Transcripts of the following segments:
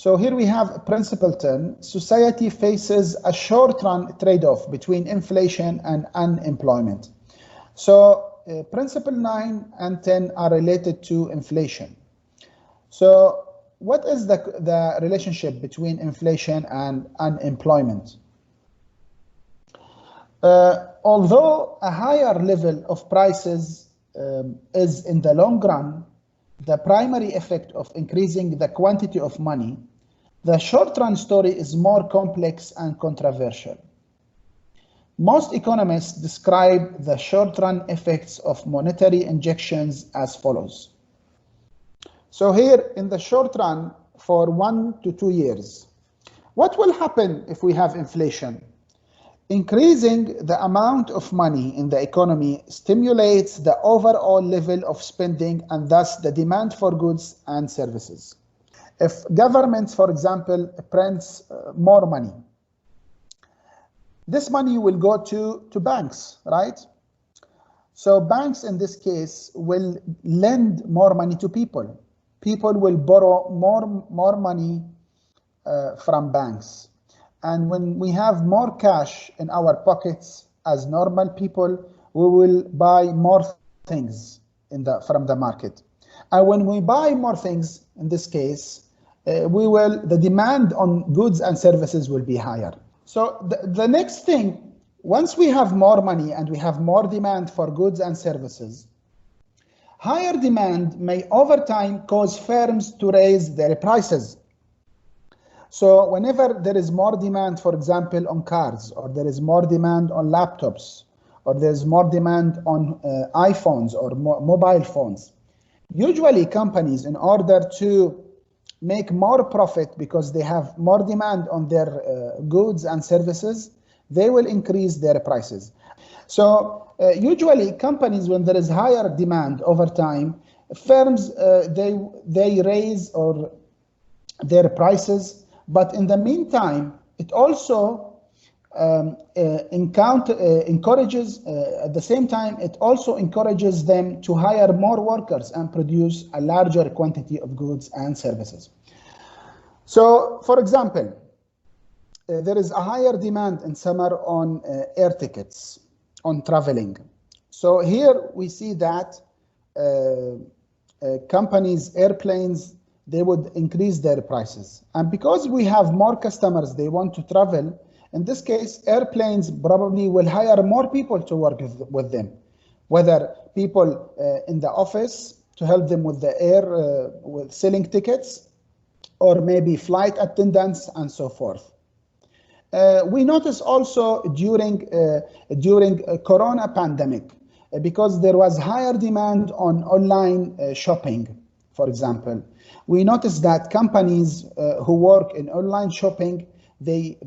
So here we have a principal term. Society faces a short-run trade-off between inflation and unemployment. So principle 9 and 10 are related to inflation. So what is the relationship between inflation and unemployment? Although a higher level of prices is in the long run the primary effect of increasing the quantity of money, the short-run story is more complex and controversial. Most economists describe the short-run effects of monetary injections as follows. So here in the short run, for 1 to 2 years, what will happen if we have inflation? Increasing the amount of money in the economy stimulates the overall level of spending and thus the demand for goods and services. If governments, for example, prints more money, this money will go to banks, right? So banks in this case will lend more money to people. People will borrow more money from banks. And when we have more cash in our pockets as normal people, we will buy more things from the market. And when we buy more things, in this case, the demand on goods and services will be higher. So the next thing, once we have more money and we have more demand for goods and services, higher demand may over time cause firms to raise their prices. So whenever there is more demand, for example, on cars, or there is more demand on laptops, or there's more demand on iPhones or mobile phones, usually companies, in order to make more profit because they have more demand on their goods and services, they will increase their prices. So usually companies, when there is higher demand over time, firms, they raise their prices. But in the meantime, it also encourages, at the same time, it also encourages them to hire more workers and produce a larger quantity of goods and services. So, for example, there is a higher demand in summer on air tickets, on traveling. So here we see that companies, airplanes, they would increase their prices. And because we have more customers, they want to travel, in this case, airplanes probably will hire more people to work with them, whether people in the office to help them with the with selling tickets, or maybe flight attendants and so forth. We notice also during Corona pandemic, because there was higher demand on online shopping, for example, we noticed that companies who work in online shopping, they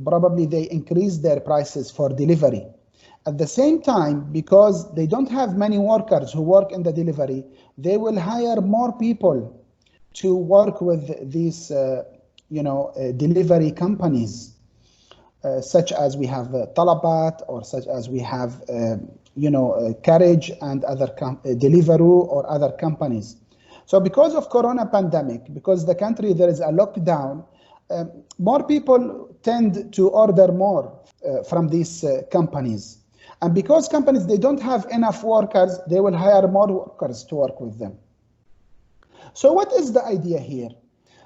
increase their prices for delivery. At the same time, because they don't have many workers who work in the delivery, they will hire more people to work with these delivery companies, such as we have Talabat, or such as we have Carriage and other Deliveroo or other companies. So because of Corona pandemic, because the country there is a lockdown, more people tend to order more from these companies. And because companies, they don't have enough workers, they will hire more workers to work with them. So what is the idea here?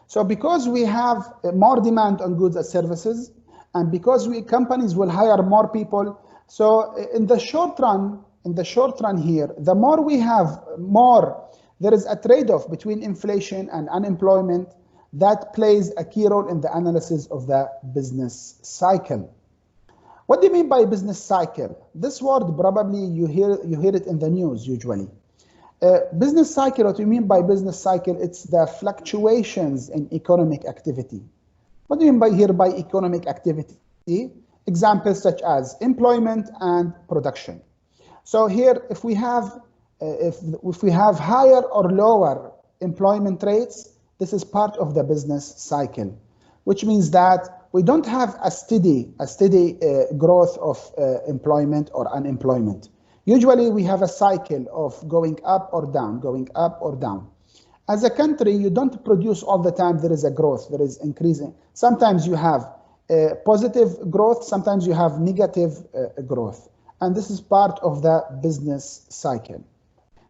So because we have more demand on goods and services, and because companies will hire more people, so in the short run here, the more we have, there is a trade-off between inflation and unemployment that plays a key role in the analysis of the business cycle. What do you mean by business cycle? This word probably you hear it in the news usually. Business cycle, what do you mean by business cycle? It's the fluctuations in economic activity. What do you mean by economic activity? Examples such as employment and production. So here, if we have higher or lower employment rates, this is part of the business cycle, which means that we don't have a steady growth of employment or unemployment. Usually we have a cycle of going up or down, going up or down. As a country, you don't produce all the time. There is a growth, there is increasing. Sometimes you have positive growth, sometimes you have negative growth. And this is part of the business cycle.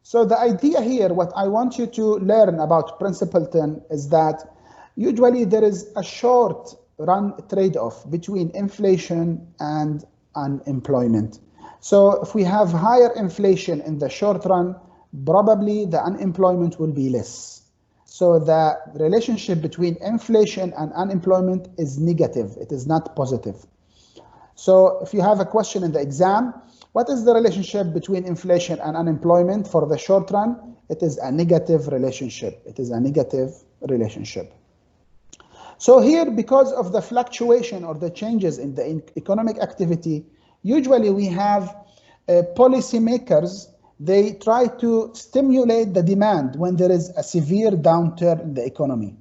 So the idea here, what I want you to learn about Principle 10 is that usually there is a short run trade-off between inflation and unemployment. So if we have higher inflation in the short run, probably the unemployment will be less. So the relationship between inflation and unemployment is negative. It is not positive. So if you have a question in the exam, what is the relationship between inflation and unemployment for the short run? It is a negative relationship. It is a negative relationship. So here, because of the fluctuation or the changes in the economic activity, usually we have policymakers, they try to stimulate the demand when there is a severe downturn in the economy.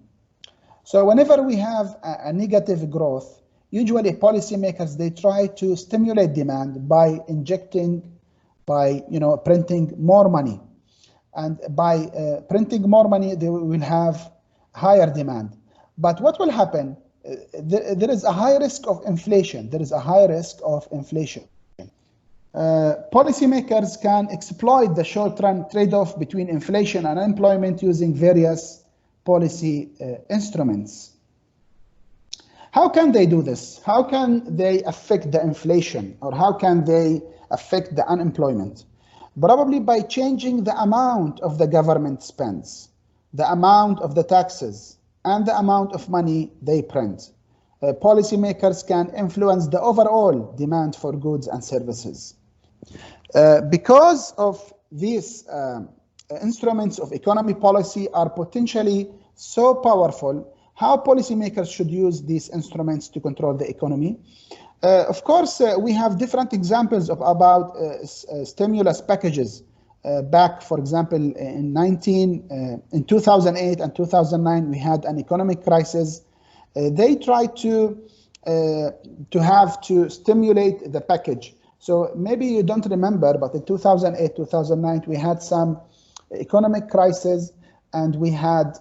So whenever we have a negative growth, usually policymakers, they try to stimulate demand by injecting, by printing more money. And by printing more money, they will have higher demand. But what will happen? There is a high risk of inflation. There is a high risk of inflation. Policymakers can exploit the short-run trade-off between inflation and unemployment using various policy instruments. How can they do this? How can they affect the inflation, or how can they affect the unemployment? Probably by changing the amount of the government spends, the amount of the taxes, and the amount of money they print. Policymakers can influence the overall demand for goods and services. Because of these instruments of economy policy are potentially so powerful, how policymakers should use these instruments to control the economy? Of course, we have different examples about stimulus packages. Back, for example, in 2008 and 2009, we had an economic crisis. They tried to stimulate the package. So maybe you don't remember, but in 2008, 2009, we had some economic crisis, and we had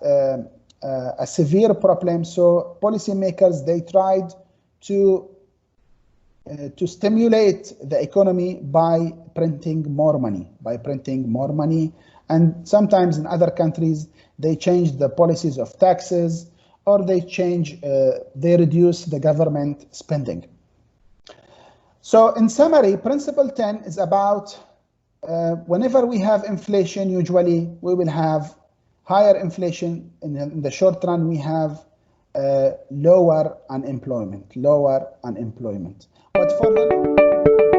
a severe problem. So policymakers, they tried to stimulate the economy by printing more money, and sometimes in other countries they changed the policies of taxes, or they reduce the government spending. So in summary, Principle 10 is about whenever we have inflation, usually we will have higher inflation. In the short run, we have lower unemployment. But for the